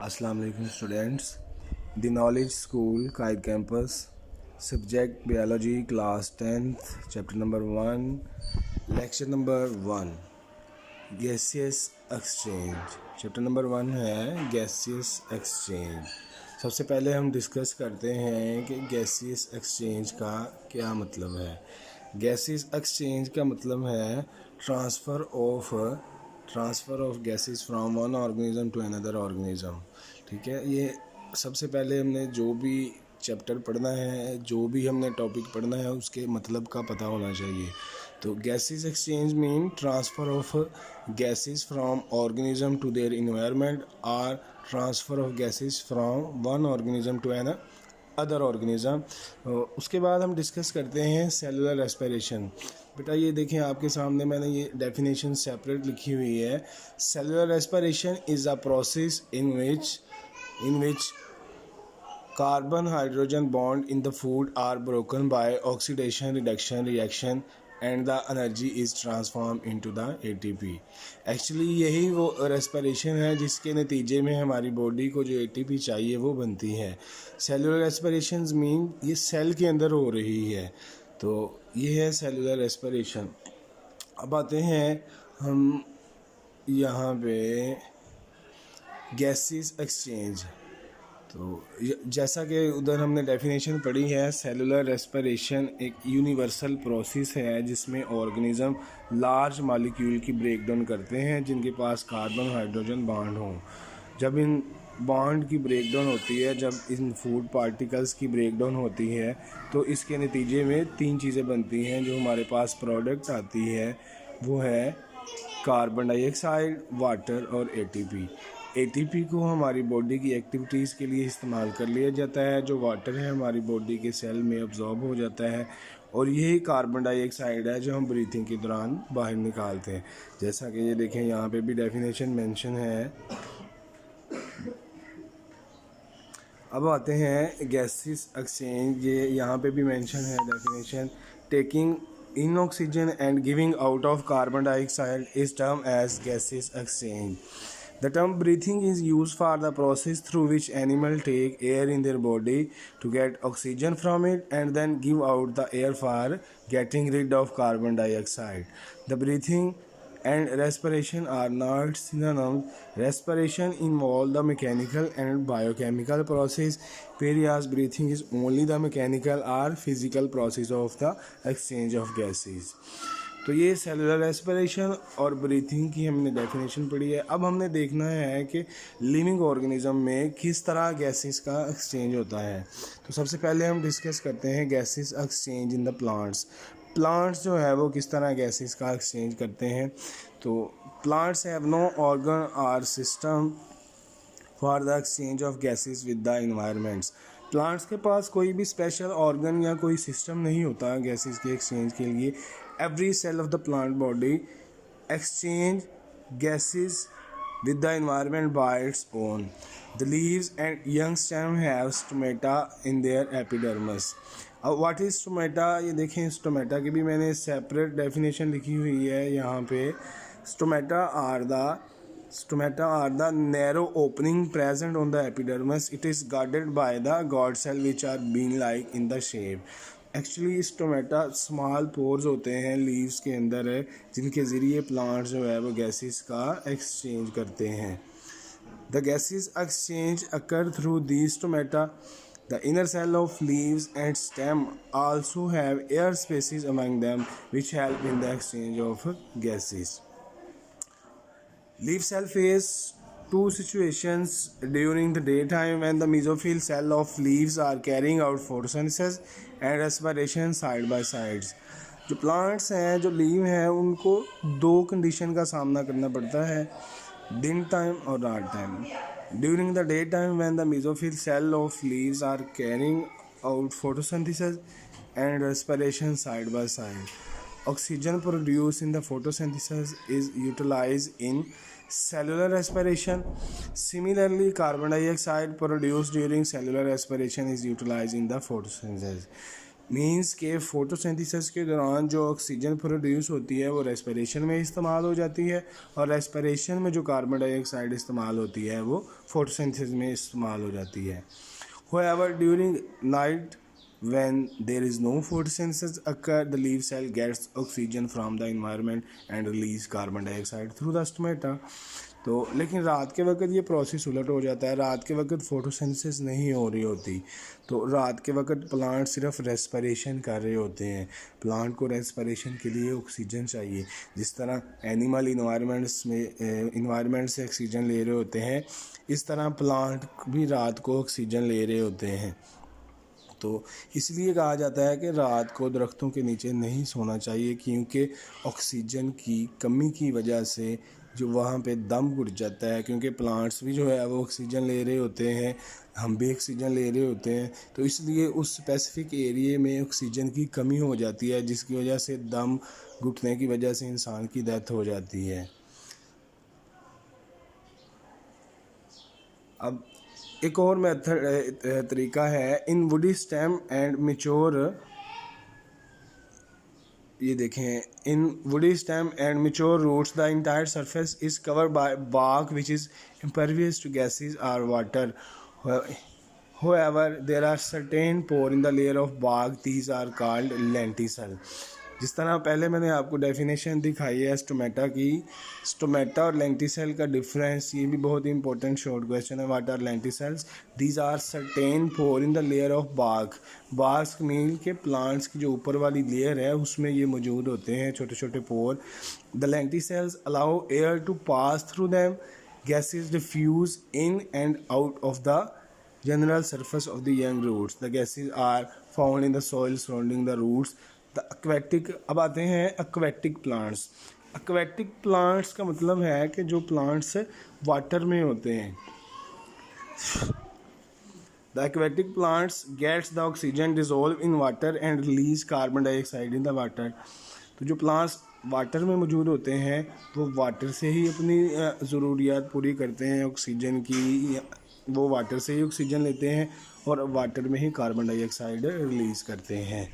Assalamu alaikum students. The Knowledge School, Kite Campus, Subject Biology, Class 10th, Chapter number 1, Lecture number 1, Gaseous Exchange. Chapter number 1 है Gaseous Exchange. सबसे पहले हम discuss करते हैं कि gaseous exchange का क्या मतलब है. गैसियस एक्सचेंज का मतलब है transfer of gases from one organism to another organism. ठीक है, ये सबसे पहले हमने जो भी चैप्टर पढ़ना है, जो भी हमने टॉपिक पढ़ना है, उसके मतलब का पता होना चाहिए. तो gases exchange mean transfer of gases from organism to their environment और transfer of gases from one organism to another organism. उसके बाद हम डिस्कस करते हैं सेलुलर रेस्पिरेशन. बेटा ये देखें, आपके सामने मैंने ये डेफिनेशन सेपरेट लिखी हुई है. Cellular respiration is a process in which carbon hydrogen bond in the food are broken by oxidation reduction reaction and the energy is transformed into the ATP. Actually यही वो रेस्पिरेशन है जिसके नतीजे में हमारी बॉडी को जो ATP चाहिए वो बनती है. सेलुलर रेस्पिरेशन मीन ये सेल के अंदर हो रही है. तो ये है सेलुलर रेस्पिरेशन. अब आते हैं हम यहाँ पे गैसेस एक्सचेंज. तो जैसा कि उधर हमने डेफिनेशन पढ़ी है, सेलुलर रेस्पिरेशन एक यूनिवर्सल प्रोसेस है जिसमें ऑर्गेनिज्म लार्ज मॉलिक्यूल की ब्रेकडाउन करते हैं जिनके पास कार्बन हाइड्रोजन बॉन्ड हो. जब इन बॉन्ड की ब्रेकडाउन होती है, जब इन फूड पार्टिकल्स की ब्रेकडाउन होती है, तो इसके नतीजे में तीन चीज़ें बनती हैं जो हमारे पास प्रोडक्ट आती है. वो है कार्बन डाइऑक्साइड, वाटर और ATP को हमारी बॉडी की एक्टिविटीज़ के लिए इस्तेमाल कर लिया जाता है. जो वाटर है हमारी बॉडी के सेल में अब्जॉर्ब हो जाता है और यही कार्बन डाइऑक्साइड है जो हम ब्रीथिंग के दौरान बाहर निकालते हैं. जैसा कि ये देखें, यहाँ पे भी डेफिनेशन मेंशन है. अब आते हैं गैसेस एक्सचेंज. ये यहाँ पे भी मेंशन है definition. Taking in oxygen and giving out of carbon dioxide is termed as gaseous exchange. The term breathing is used for the process through which animals take air in their body to get oxygen from it and then give out the air for getting rid of carbon dioxide. The breathing and respiration are not synonyms. Respiration involves the mechanical and biochemical process, whereas breathing is only the mechanical or physical process of the exchange of gases. तो ये cellular respiration और breathing की हमने definition पढ़ी है. अब हमने देखना है कि लिविंग ऑर्गेनिज्म में किस तरह गैसेस का एक्सचेंज होता है. तो सबसे पहले हम डिस्कस करते हैं gases exchange in the plants. Plants जो है वो किस तरह गैसेस का एक्सचेंज करते हैं. तो प्लांट्स हैव नो ऑर्गन और system for the exchange of gases with the environments. Plants के पास कोई भी स्पेशल ऑर्गन या कोई सिस्टम नहीं होता गैसेस के एक्सचेंज के लिए. Every cell of the plant body exchange gases with the environment by its own. The leaves and young stem have stomata in their epidermis. अब व्हाट इज स्टोमेटा, ये देखें, स्टोमेटा की भी मैंने सेपरेट डेफिनेशन लिखी हुई है यहाँ पे. Stomata are the narrow opening present on the epidermis. It is guarded by the guard cell which are bean like in the shape. Actually stomata small pores होते हैं लीव्स के अंदर है जिनके ज़रिए प्लांट्स जो है वो गैसेस का एक्सचेंज करते हैं. The gases exchange occur through the stomata. The inner cell of leaves and stem also have air spaces among them which help in the exchange of gases. Leaf cell face two situations during the daytime when the mesophyll cell of leaves are carrying out photosynthesis and respiration side by sides. जो plants हैं, जो leave हैं, उनको दो condition का सामना करना पड़ता है, दिन टाइम और रात time. During the daytime when the mesophyll cell of leaves are carrying out photosynthesis and respiration side by side, oxygen produced in the photosynthesis is utilized in cellular respiration. Similarly, carbon dioxide produced during cellular respiration is utilized in the photosynthesis. Means के photosynthesis के दौरान जो oxygen produce होती है वो respiration में इस्तेमाल हो जाती है, और रेस्पिरेशन में जो कार्बन डाइऑक्साइड इस्तेमाल होती है वो फोटोसिंथेसिस में इस्तेमाल हो जाती है। However, during night when there is no photosynthesis occur, the leaf cell gets oxygen from the environment and release carbon dioxide through the stomata. तो लेकिन रात के वक्त ये प्रोसेस उलट हो जाता है, रात के वक्त फोटोसिंथेसिस नहीं हो रही होती, तो रात के वक्त प्लांट सिर्फ रेस्पिरेशन कर रहे होते हैं। प्लांट को रेस्पिरेशन के लिए ऑक्सीजन चाहिए, जिस तरह एनिमल इन्वायरमेंट से ऑक्सीजन ले रहे होते हैं, इस तरह प्लांट भी रात को ऑक्सीजन ले रहे होते हैं। तो इसलिए कहा जाता है कि रात को दरख्तों के नीचे नहीं सोना चाहिए, क्योंकि ऑक्सीजन की कमी की वजह से जो वहाँ पे दम घुट जाता है, क्योंकि प्लांट्स भी जो है वो ऑक्सीजन ले रहे होते हैं, हम भी ऑक्सीजन ले रहे होते हैं, तो इसलिए उस स्पेसिफिक एरिए में ऑक्सीजन की कमी हो जाती है, जिसकी वजह से दम घुटने की वजह से इंसान की डेथ हो जाती है। अब एक और मेथड तरीका है, in woody stem and mature, ये देखें, in woody stem and mature roots the entire surface is covered by bark which is impervious to gases or water. However, there are certain pore in the layer of bark, these are called lenticel. जिस तरह पहले मैंने आपको definition दिखाई है stomata की, stomata और lenticel का डिफरेंस, ये भी बहुत ही इंपॉर्टेंट शॉर्ट क्वेश्चन है। What are lenticels? These are certain pore in the layer of bark. Bark mean के प्लांट्स की जो ऊपर वाली लेयर है उसमें ये मौजूद होते हैं छोटे छोटे pore. The lenticels allow air to pass through them, gases diffuse in and out of the general surface of the young roots. The gases are found in the soil surrounding the roots. The aquatic, अब आते हैं aquatic plants. aquatic plants का मतलब है कि जो plants water में होते हैं। The aquatic plants gets the oxygen dissolved in water and release carbon dioxide in the water. तो जो plants वाटर में मौजूद होते हैं वो वाटर से ही अपनी ज़रूरियात पूरी करते हैं ऑक्सीजन की, वो वाटर से ही ऑक्सीजन लेते हैं और वाटर में ही कार्बन डाइऑक्साइड रिलीज़ करते हैं।